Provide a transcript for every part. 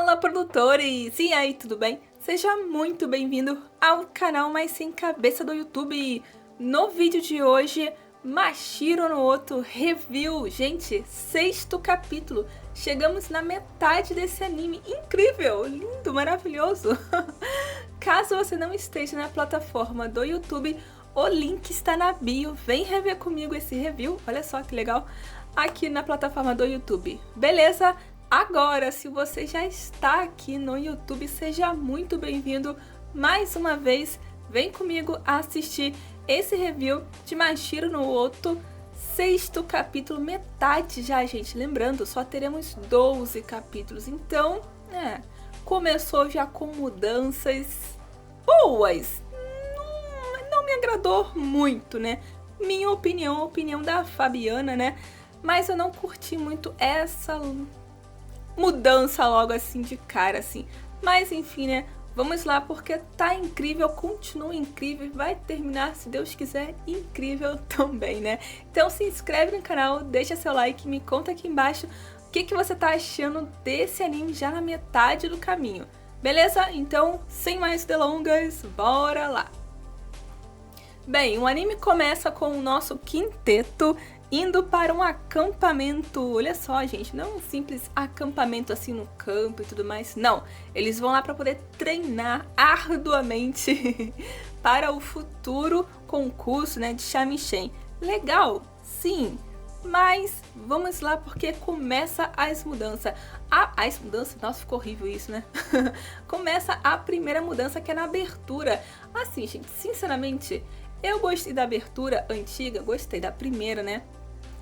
Fala, produtores! E aí, tudo bem? Seja muito bem-vindo ao canal Mais Sem Cabeça do YouTube. No vídeo de hoje, Mashiro no Oto Review. Gente, 6º capítulo. Chegamos na metade desse anime. Incrível, lindo, maravilhoso. Caso você não esteja na plataforma do YouTube, o link está na bio. Vem rever comigo esse review. Olha só que legal. Aqui na plataforma do YouTube. Beleza? Agora, se você já está aqui no YouTube, seja muito bem-vindo mais uma vez. Vem comigo assistir esse review de Mashiro no Oto, 6º capítulo, metade já, gente. Lembrando, só teremos 12 capítulos, então, começou já com mudanças boas. Não me agradou muito, né? Minha opinião, a opinião da Fabiana, né? Mas eu não curti muito essa mudança logo assim de cara, assim. Mas enfim, né? Vamos lá, porque tá incrível, continua incrível e vai terminar, se Deus quiser, incrível também, né? Então se inscreve no canal, deixa seu like, me conta aqui embaixo o que você tá achando desse anime já na metade do caminho. Beleza? Então, sem mais delongas, bora lá! Bem, o anime começa com o nosso quinteto indo para um acampamento. Olha só, gente, não é um simples acampamento assim no campo e tudo mais, não. Eles vão lá para poder treinar arduamente para o futuro concurso, né, de Shamisen. Legal, sim, mas vamos lá porque começa as mudanças. As mudanças, nossa, ficou horrível isso, né? Começa a primeira mudança, que é na abertura. Assim, gente, sinceramente, eu gostei da abertura antiga, gostei da primeira, né?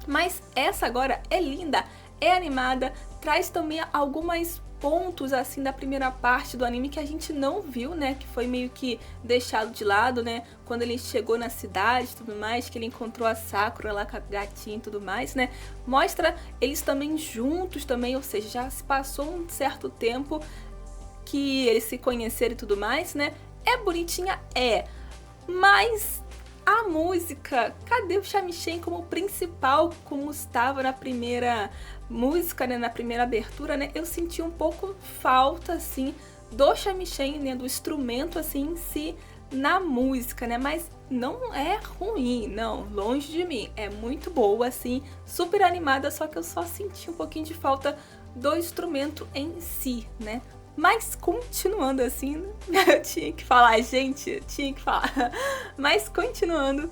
Mas essa agora é linda, é animada, traz também alguns pontos assim da primeira parte do anime que a gente não viu, né? Que foi meio que deixado de lado, né? Quando ele chegou na cidade e tudo mais, que ele encontrou a Sakura lá com a gatinha e tudo mais, né? Mostra eles também juntos também, ou seja, já se passou um certo tempo que eles se conheceram e tudo mais, né? É bonitinha, mas a música, cadê o Shamisen como principal, como estava na primeira música, né, na primeira abertura, né? Eu senti um pouco falta, assim, do Shamisen, né, do instrumento, assim, em si, na música, né? Mas não é ruim, não, longe de mim. É muito boa, assim, super animada, só que eu só senti um pouquinho de falta do instrumento em si, né? Mas continuando assim, eu tinha que falar, gente, eu tinha que falar. Mas continuando,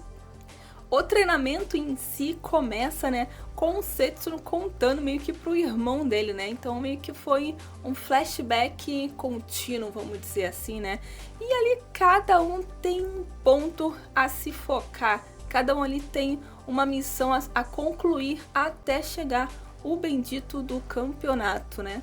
o treinamento em si começa, né, com o Setsuna contando meio que pro irmão dele, né? Então meio que foi um flashback contínuo, vamos dizer assim, né? E ali cada um tem um ponto a se focar, cada um ali tem uma missão a concluir até chegar o bendito do campeonato, né?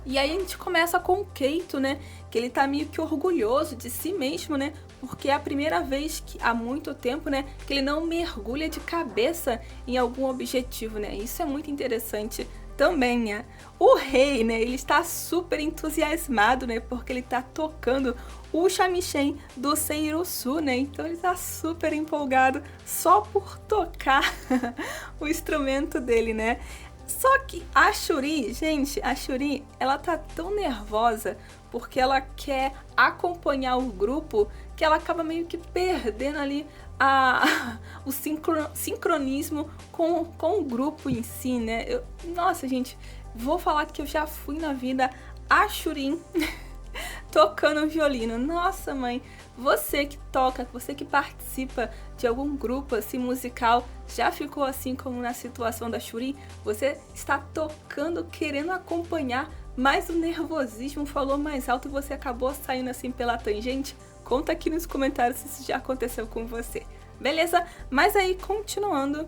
E aí a gente começa com o Keito, né, que ele tá meio que orgulhoso de si mesmo, né, porque é a primeira vez que há muito tempo, né, que ele não mergulha de cabeça em algum objetivo, né, isso é muito interessante também, né. O rei, né, ele está super entusiasmado, né, porque ele tá tocando o shamisen do Seirusu, né, então ele tá super empolgado só por tocar o instrumento dele, né. Só que a Shuri, gente, a Shuri, ela tá tão nervosa porque ela quer acompanhar o grupo que ela acaba meio que perdendo ali o sincronismo com o grupo em si, né? Nossa, gente, vou falar que eu já fui na vida a Shuri tocando violino. Nossa, mãe, você que toca, você que participa de algum grupo assim musical, já ficou assim como na situação da Shuri? Você está tocando, querendo acompanhar, mas o nervosismo falou mais alto e você acabou saindo assim pela tangente? Conta aqui nos comentários se isso já aconteceu com você. Beleza? Mas aí, continuando,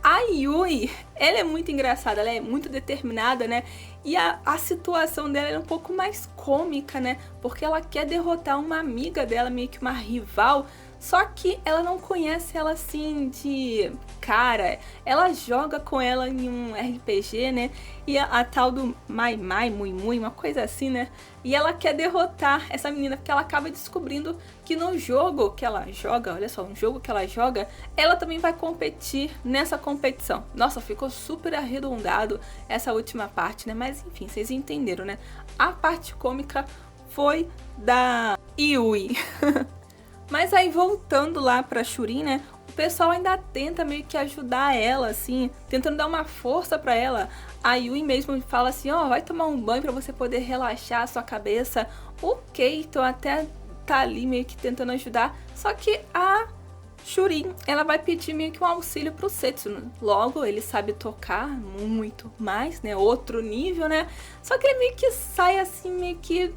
a Yui, ela é muito engraçada, ela é muito determinada, né? E a situação dela é um pouco mais cômica, né? Porque ela quer derrotar uma amiga dela, meio que uma rival. Só que ela não conhece ela assim de cara. Ela joga com ela em um RPG, né? E a tal do Mai Mai, Mui Mui, uma coisa assim, né? E ela quer derrotar essa menina, porque ela acaba descobrindo que no jogo que ela joga, olha só, um jogo que ela joga, ela também vai competir nessa competição. Nossa, ficou super arredondado essa última parte, né? Mas enfim, vocês entenderam, né? A parte cômica foi da Yui. Mas aí voltando lá pra Shuri, né? O pessoal ainda tenta meio que ajudar ela, assim, tentando dar uma força pra ela. A Yui mesmo fala assim, ó, vai tomar um banho pra você poder relaxar a sua cabeça. O Keito até tá ali meio que tentando ajudar, só que a Shuri, ela vai pedir meio que um auxílio pro Setsuna. Logo, ele sabe tocar muito mais, né? Outro nível, né? Só que ele meio que sai assim, meio que...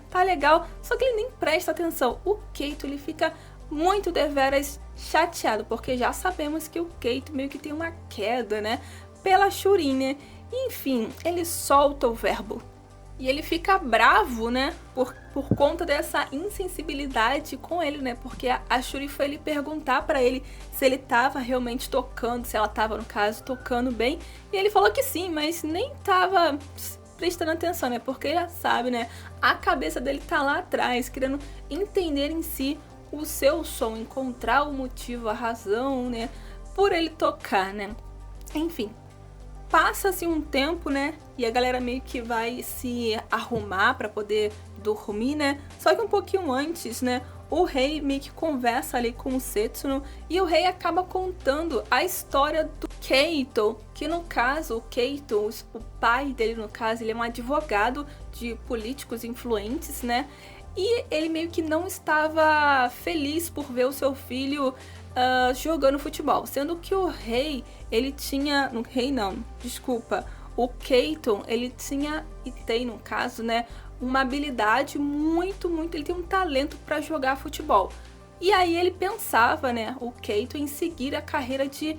tá legal, só que ele nem presta atenção. O Keito, ele fica muito deveras chateado, porque já sabemos que o Keito meio que tem uma queda, né, pela Shuri, né? Enfim, ele solta o verbo. E ele fica bravo, né, por conta dessa insensibilidade com ele, né, porque a Shuri foi ele perguntar pra ele se ele tava realmente tocando, se ela tava, no caso, tocando bem, e ele falou que sim, mas nem tava prestando atenção, né? Porque já sabe, né? A cabeça dele tá lá atrás, querendo entender em si o seu som, encontrar o motivo, a razão, né? Por ele tocar, né? Enfim, passa-se um tempo, né? E a galera meio que vai se arrumar pra poder dormir, né? Só que um pouquinho antes, né? O rei meio que conversa ali com o Setsuna e o rei acaba contando a história do Keito, que no caso, o Keito, o pai dele no caso, ele é um advogado de políticos influentes, né? E ele meio que não estava feliz por ver o seu filho jogando futebol, sendo que o rei, ele tinha... No rei não, desculpa. O Keito, ele tinha, e tem no caso, né, uma habilidade muito, ele tem um talento para jogar futebol. E aí ele pensava, né, o Keito, em seguir a carreira de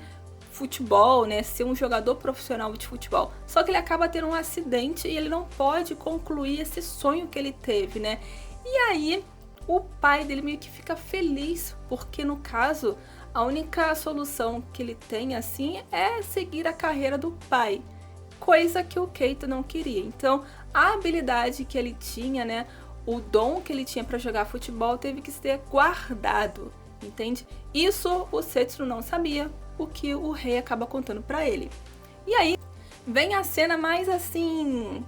futebol, né, ser um jogador profissional de futebol. Só que ele acaba tendo um acidente e ele não pode concluir esse sonho que ele teve, né? E aí o pai dele meio que fica feliz, porque no caso, a única solução que ele tem assim é seguir a carreira do pai. Coisa que o Keito não queria. Então, a habilidade que ele tinha, né, o dom que ele tinha para jogar futebol teve que ser guardado, entende? Isso o Setsuna não sabia, o que o rei acaba contando para ele. E aí, vem a cena mais assim...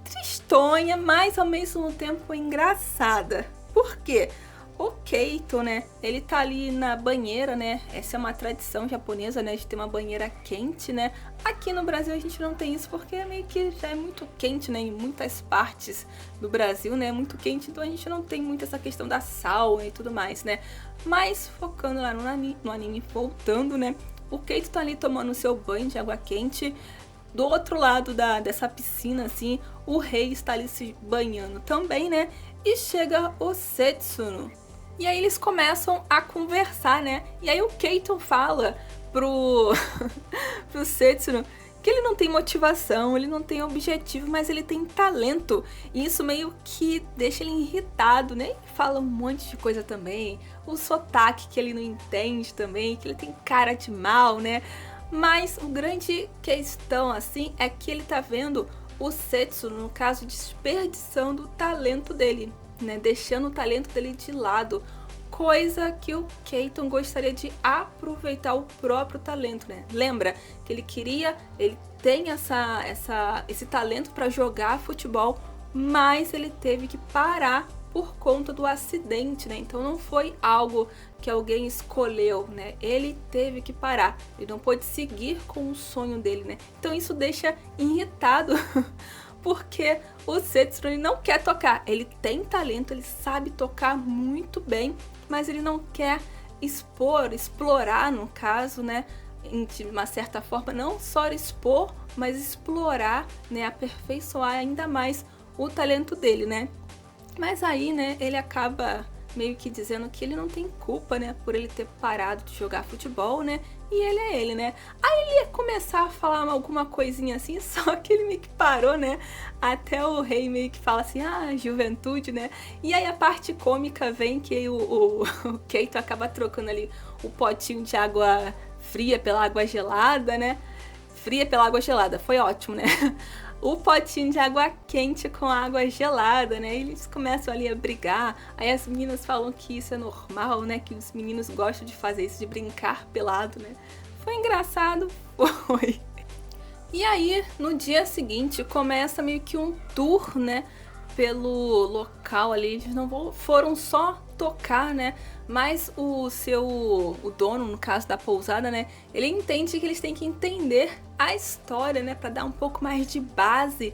tristonha, mas ao mesmo tempo engraçada. Por quê? O Keito, né, ele tá ali na banheira, né, essa é uma tradição japonesa, né, de ter uma banheira quente, né. Aqui no Brasil a gente não tem isso porque meio que já é muito quente, né, em muitas partes do Brasil, né, é muito quente, então a gente não tem muito essa questão da sauna e tudo mais, né. Mas focando lá no anime, voltando, né, o Keito tá ali tomando seu banho de água quente. Do outro lado dessa piscina, assim, o rei está ali se banhando também, né? E chega o Setsuna. E aí eles começam a conversar, né? E aí o Keito fala pro Setsuna que ele não tem motivação, ele não tem objetivo, mas ele tem talento. E isso meio que deixa ele irritado, né? E fala um monte de coisa também. O sotaque que ele não entende também, que ele tem cara de mal, né? Mas o grande questão, assim, é que ele tá vendo o Setsuna, no caso, desperdiçando o talento dele, né? Deixando o talento dele de lado. Coisa que o Keito gostaria de aproveitar o próprio talento, né? Lembra que ele tem esse talento para jogar futebol, mas ele teve que parar por conta do acidente, né? Então não foi algo que alguém escolheu, né? Ele teve que parar, ele não pôde seguir com o sonho dele, né? Então isso deixa irritado, porque o Setsuna não quer tocar. Ele tem talento, ele sabe tocar muito bem, mas ele não quer explorar, no caso, né? De uma certa forma, não só expor, mas explorar, né? Aperfeiçoar ainda mais o talento dele, né? Mas aí, né, ele acaba meio que dizendo que ele não tem culpa, né, por ele ter parado de jogar futebol, né, e ele, né? Aí ele ia começar a falar alguma coisinha assim, só que ele meio que parou, né? Até o rei meio que fala assim, juventude, né? E aí a parte cômica vem que o Keito acaba trocando ali o potinho de água fria pela água gelada, né? Fria pela água gelada, foi ótimo, né? O potinho de água quente com água gelada, né? Eles começam ali a brigar. Aí as meninas falam que isso é normal, né? Que os meninos gostam de fazer isso, de brincar pelado, né? Foi engraçado, foi. E aí, no dia seguinte, começa meio que um tour, né? Pelo local ali. Eles não foram só tocar, né? Mas o dono, no caso da pousada, né? Ele entende que eles têm que entender a história, né? Pra dar um pouco mais de base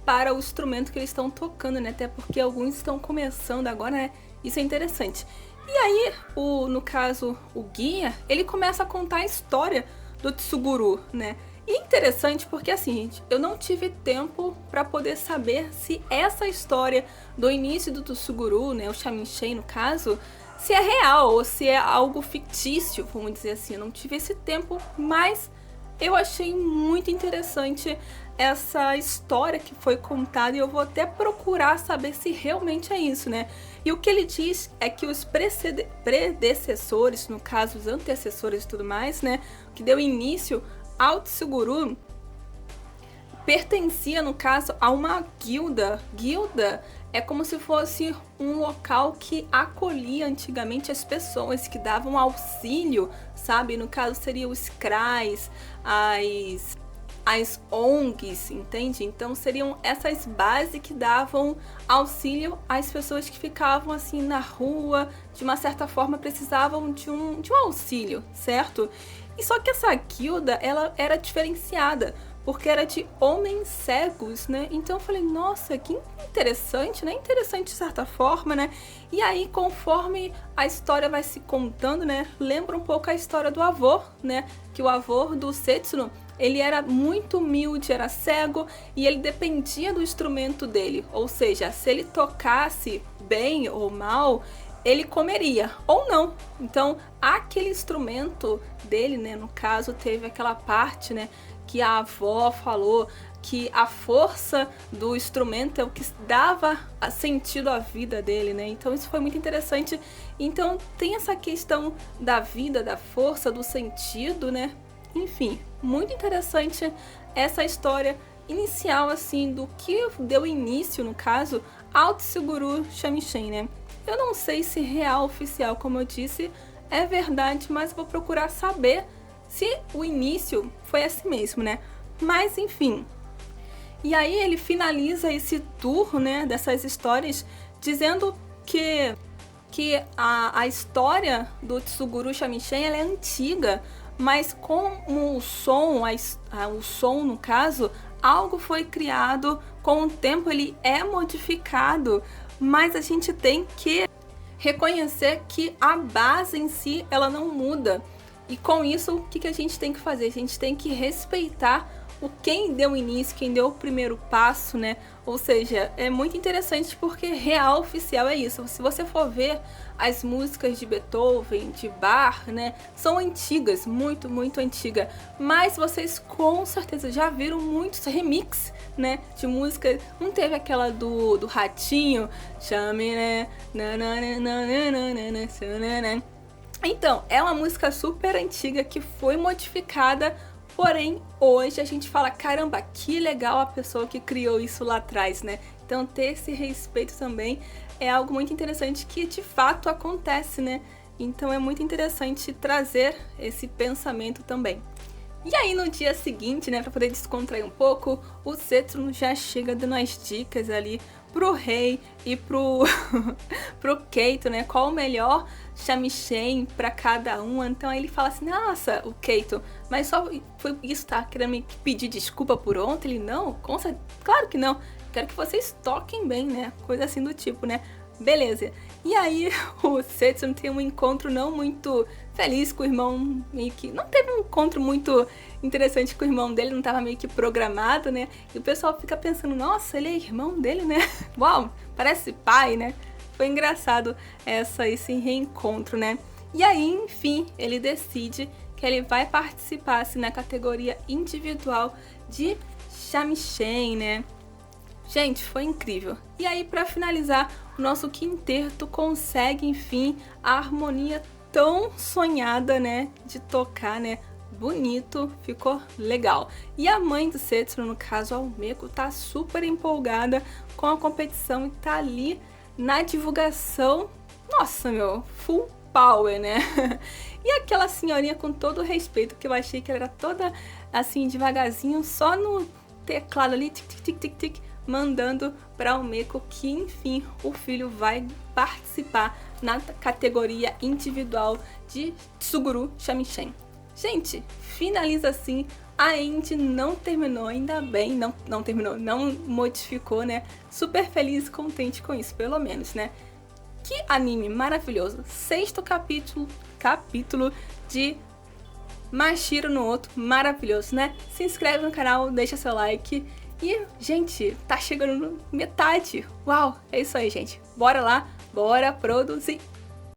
para o instrumento que eles estão tocando, né? Até porque alguns estão começando agora, né? Isso é interessante. E aí, no caso, o guia, ele começa a contar a história do Tsuguru, né? E interessante porque, assim, gente, eu não tive tempo para poder saber se essa história do início do Tsuguru, né, o Shamisen no caso, se é real ou se é algo fictício, vamos dizer assim. Eu não tive esse tempo, mas eu achei muito interessante essa história que foi contada e eu vou até procurar saber se realmente é isso, né? E o que ele diz é que os predecessores, no caso os antecessores e tudo mais, né, que deu início ao Tsuguru, pertencia, no caso, a uma guilda. Guilda é como se fosse um local que acolhia antigamente as pessoas, que davam auxílio, sabe? No caso, seria os CRAs, as ONGs, entende? Então, seriam essas bases que davam auxílio às pessoas que ficavam, assim, na rua, de uma certa forma, precisavam de um auxílio, certo? E só que essa guilda, ela era diferenciada, porque era de homens cegos, né? Então eu falei, nossa, que interessante, né? Interessante de certa forma, né? E aí, conforme a história vai se contando, né? Lembra um pouco a história do avô, né? Que o avô do Setsuno, ele era muito humilde, era cego, e ele dependia do instrumento dele. Ou seja, se ele tocasse bem ou mal, ele comeria, ou não. Então, aquele instrumento dele, né, no caso, teve aquela parte, né, que a avó falou que a força do instrumento é o que dava sentido à vida dele, né? Então, isso foi muito interessante. Então, tem essa questão da vida, da força, do sentido, né? Enfim, muito interessante essa história inicial, assim, do que deu início, no caso, ao Tsuguru Shamisen, né? Eu não sei se real oficial, como eu disse, é verdade, mas vou procurar saber se o início foi assim mesmo, né? Mas enfim. E aí ele finaliza esse tour, né, dessas histórias, dizendo que a história do Tsuguru Shamisen, ela é antiga, mas com o som, o som no caso, algo foi criado, com o tempo ele é modificado, mas a gente tem que reconhecer que a base em si, ela não muda. E com isso, o que a gente tem que fazer? A gente tem que respeitar quem deu início, quem deu o primeiro passo, né? Ou seja, é muito interessante porque real oficial é isso. Se você for ver as músicas de Beethoven, de Bach, né? São antigas, muito, muito antigas. Mas vocês com certeza já viram muitos remix, né? De música. Não teve aquela do Ratinho? Chame, né? Então, é uma música super antiga que foi modificada. Porém, hoje a gente fala, caramba, que legal a pessoa que criou isso lá atrás, né? Então, ter esse respeito também é algo muito interessante que de fato acontece, né? Então, é muito interessante trazer esse pensamento também. E aí, no dia seguinte, né, para poder descontrair um pouco, o Setsuno já chega dando as dicas ali pro rei e pro Keito, né? Qual o melhor shamisen para cada um. Então aí ele fala assim, nossa, o Keito, mas só foi isso, tá? Querendo me pedir desculpa por ontem? Ele, não, claro que não. Quero que vocês toquem bem, né? Coisa assim do tipo, né? Beleza. E aí o Setsuno tem um encontro não muito feliz com o irmão, meio que... Não teve um encontro muito interessante com o irmão dele, não tava meio que programado, né? E o pessoal fica pensando, nossa, ele é irmão dele, né? Uau, parece pai, né? Foi engraçado esse reencontro, né? E aí, enfim, ele decide que ele vai participar assim, na categoria individual de shamisen, né? Gente, foi incrível. E aí, para finalizar, o nosso quinteto consegue, enfim, a harmonia tão sonhada, né, de tocar, né? Bonito, ficou legal. E a mãe do Setsuna, no caso, a Umeko, tá super empolgada com a competição e tá ali na divulgação. Nossa, meu, full power, né? E aquela senhorinha, com todo o respeito, que eu achei que ela era toda assim, devagarzinho, só no teclado ali, tic, tic, tic, tic, tic, mandando para o Umeko que, enfim, o filho vai participar na categoria individual de Tsuguru Shamisen. Gente, finaliza assim. A End não terminou, ainda bem, não terminou, não modificou, né? Super feliz e contente com isso, pelo menos, né? Que anime maravilhoso. 6º capítulo de Mashiro no Oto, maravilhoso, né? Se inscreve no canal, deixa seu like. E, gente, tá chegando no metade. Uau, é isso aí, gente. Bora lá, bora produzir.